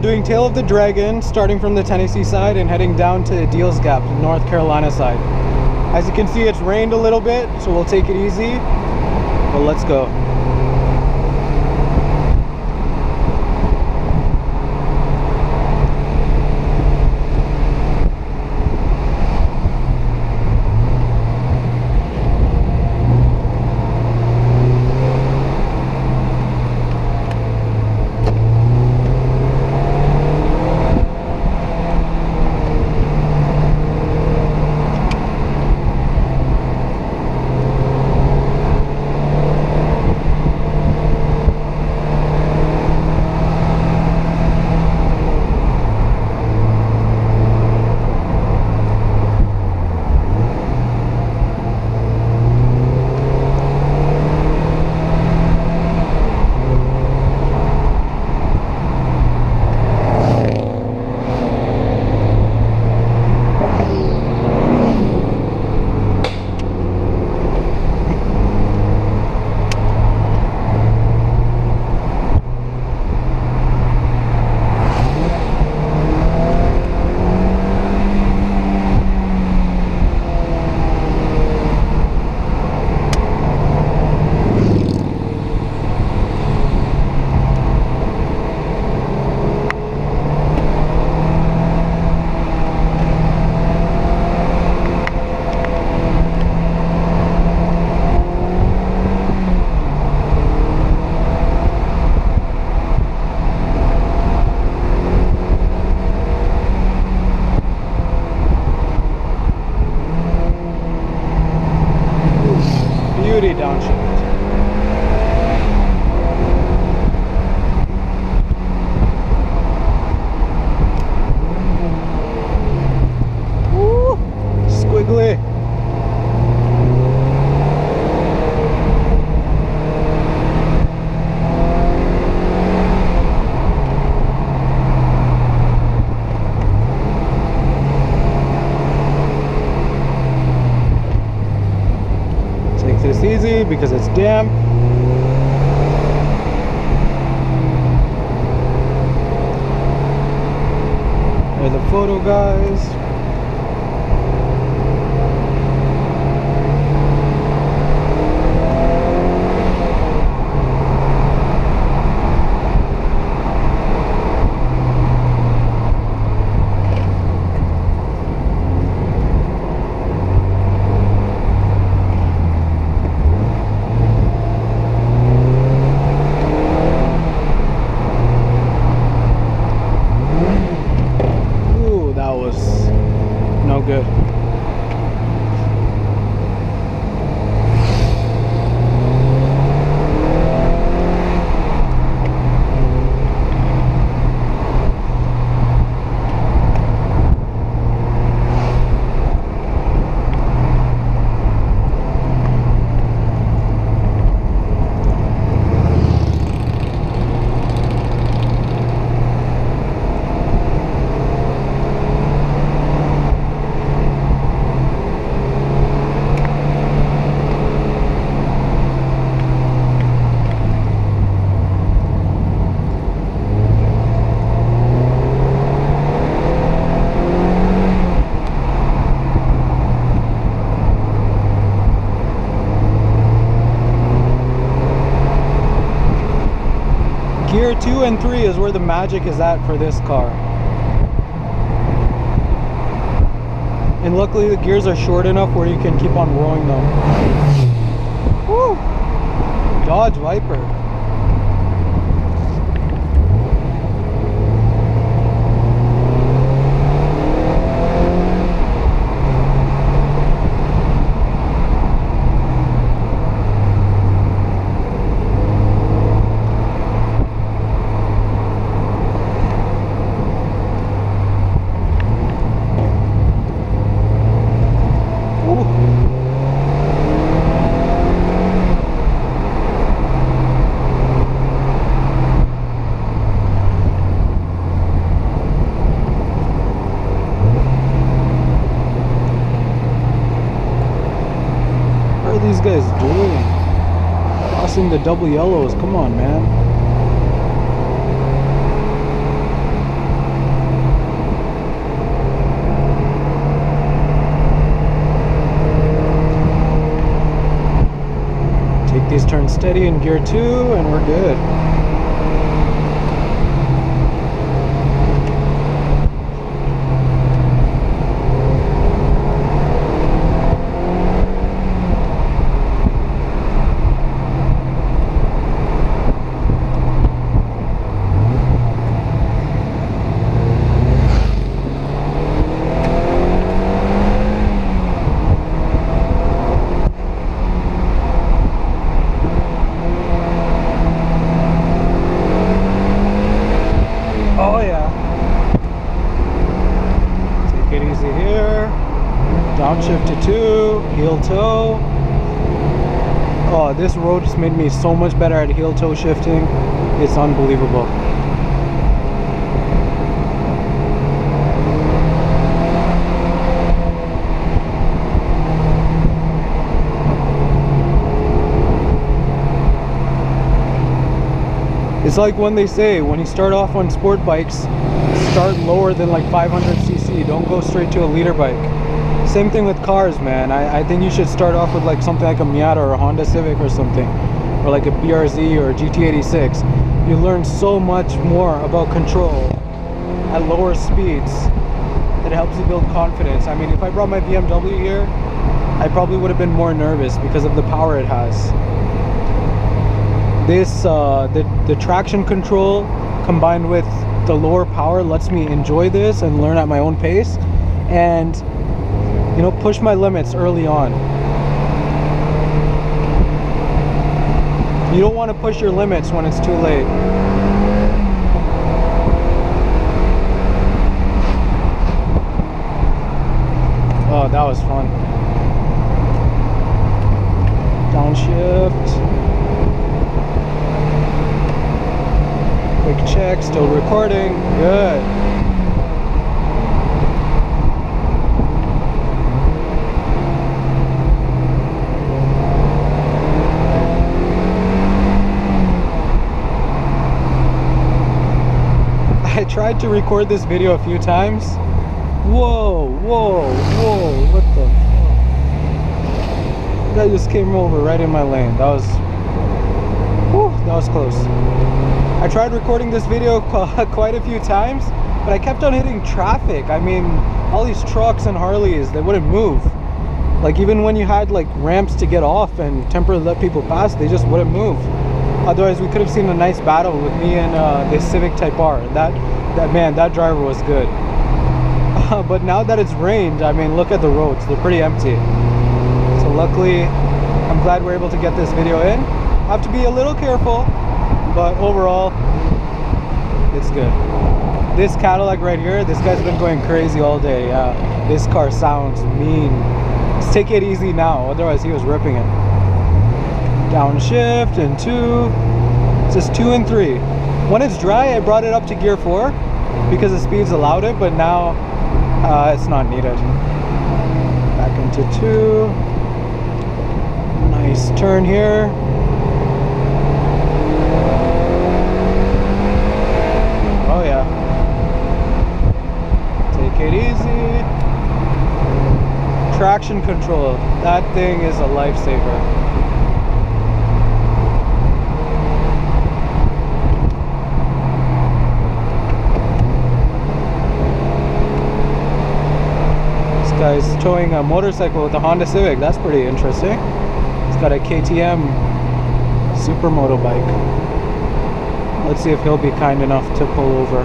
doing Tail of the Dragon, starting from the Tennessee side and heading down to Deals Gap, the North Carolina side. As you can see, it's rained a little bit, so we'll take it easy, but let's go. Downshift. Woo! Squiggly. This easy because it's damp. There's the photo, guys. Good. Gear 2 and 3 is where the magic is at for this car. And luckily the gears are short enough where you can keep on rolling them. Woo! Dodge Viper. Guys doing? Crossing the double yellows, come on, man. unsteady in gear 2 and we're good. Downshift to 2, heel toe. Oh, this road just made me so much better at heel toe shifting. It's unbelievable. It's like when they say, when you start off on sport bikes, start lower than like 500cc. Don't go straight to a liter bike. Same thing with cars, man. I think you should start off with like something like a Miata or a Honda Civic or something, or like a BRZ or a GT86. You learn so much more about control at lower speeds. It helps you build confidence. I mean, if I brought my BMW here, I probably would have been more nervous because of the power it has. This, the traction control combined with the lower power lets me enjoy this and learn at my own pace, and you know, push my limits early on. You don't want to push your limits when it's too late. Oh, that was fun. Downshift. Quick check, still recording. Good. I tried to record this video a few times. Whoa, whoa, whoa, what the fuck? That just came over right in my lane. That was, whew, that was close. I tried recording this video quite a few times, but I kept on hitting traffic. I mean, all these trucks and Harleys, they wouldn't move. Like even when you had like ramps to get off and temporarily let people pass, they just wouldn't move. Otherwise, we could have seen a nice battle with me and this Civic Type R. That driver was good. But now that it's rained, I mean, look at the roads. They're pretty empty. So luckily, I'm glad we're able to get this video in. I have to be a little careful, but overall, it's good. This Cadillac right here, this guy's been going crazy all day. This car sounds mean. Let's take it easy now, otherwise he was ripping it. Downshift and 2. It's just 2 and 3. When it's dry, I brought it up to gear 4 because the speeds allowed it, but now it's not needed. Back into 2. Nice turn here. Oh yeah. Take it easy. Traction control. That thing is a lifesaver. Guy's towing a motorcycle with a Honda Civic. That's pretty interesting. He's got a KTM supermoto bike. Let's see if he'll be kind enough to pull over.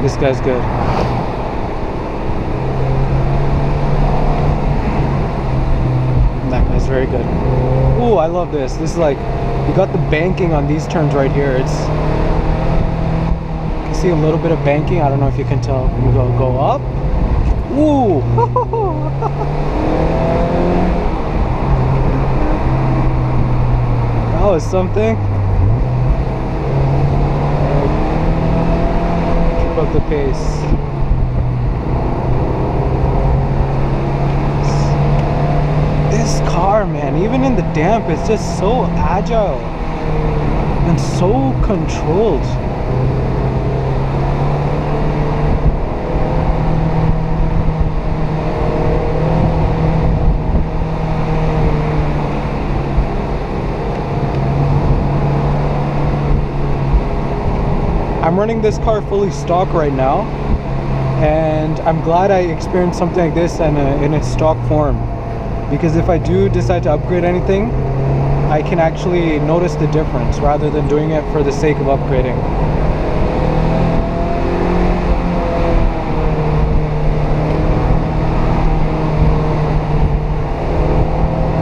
This guy's good. That's very good. Ooh, I love this. This is like, you got the banking on these turns right here. It's, you can see a little bit of banking. I don't know if you can tell. We go up. Ooh. That was something. Keep up the pace. This car, man, even in the damp, it's just so agile. and so controlled. I'm running this car fully stock right now, and I'm glad I experienced something like this in its stock form, because if I do decide to upgrade anything, I can actually notice the difference rather than doing it for the sake of upgrading.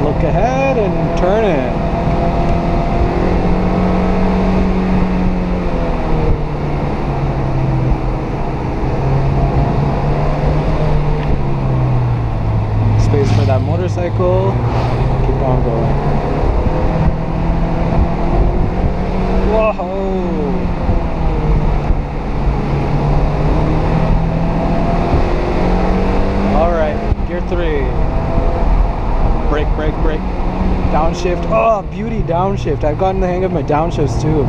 Look ahead and turn in. For that motorcycle, keep on going. Whoa! All right, gear 3. Brake, brake, brake. Downshift. Oh, beauty downshift. I've gotten the hang of my downshifts too.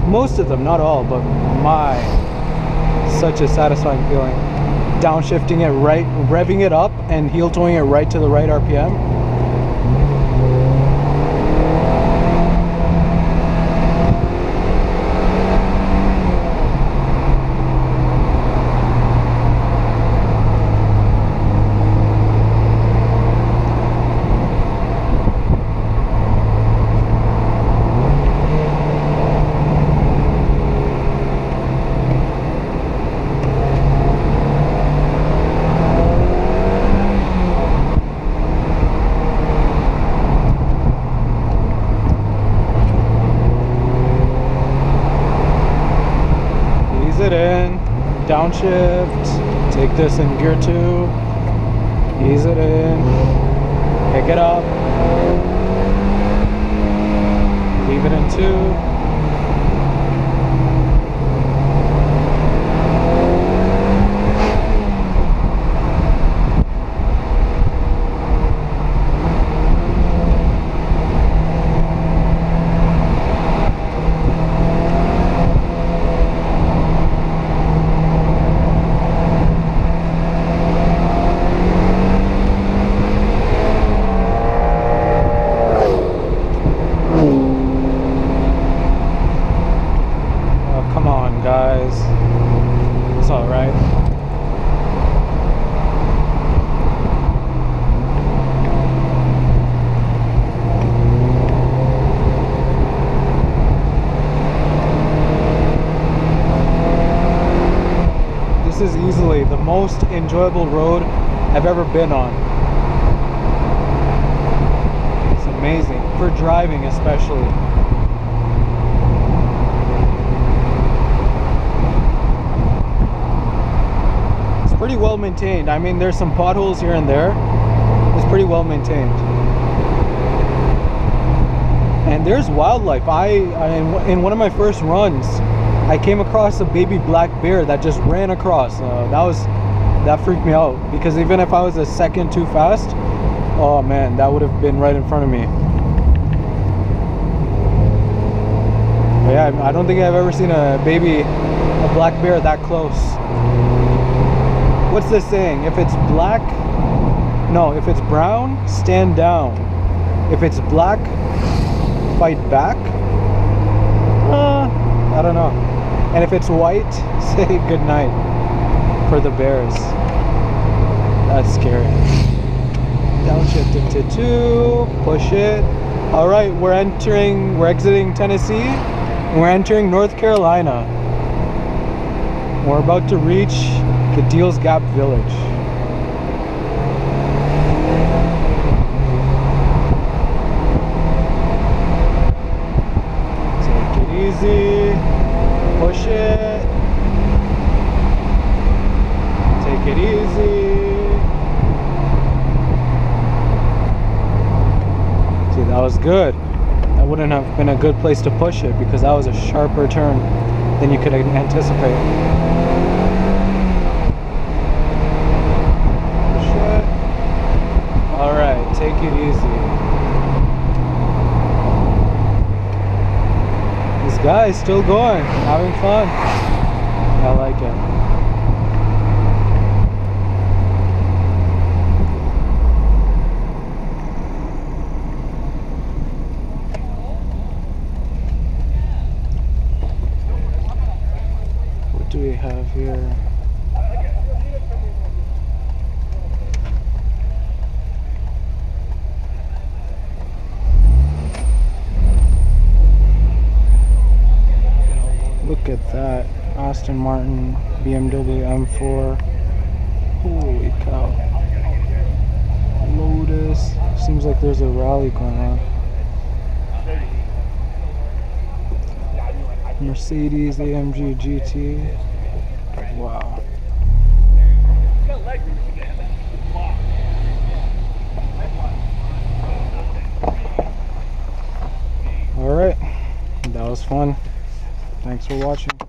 Most of them, not all, but my, such a satisfying feeling. Downshifting it right, revving it up and heel toeing it right to the right RPM. Downshift, take this in gear 2, ease it in, pick it up, leave it in 2. Guys, it's all right. This is easily the most enjoyable road I've ever been on. It's amazing for driving, especially. Pretty well maintained. I mean, there's some potholes here and there. It's pretty well maintained. And there's wildlife. In one of my first runs, I came across a baby black bear that just ran across. That freaked me out, because even if I was a second too fast, oh man, that would have been right in front of me. But yeah, I don't think I've ever seen a black bear that close. What's this saying? If it's brown, stand down. If it's black, fight back. I don't know. And if it's white, say good night for the bears. That's scary. Downshift into 2, push it. All right, we're exiting Tennessee, and we're entering North Carolina. We're about to reach the Deals Gap Village. Take it easy, push it, take it easy. See, that was good. That wouldn't have been a good place to push it, because that was a sharper turn than you could anticipate. Take it easy. These guys still going, having fun. I like it. What do we have here? Look at that. Aston Martin, BMW M4. Holy cow. Lotus. Seems like there's a rally going on. Mercedes AMG GT. Wow. Alright. That was fun. Thanks for watching.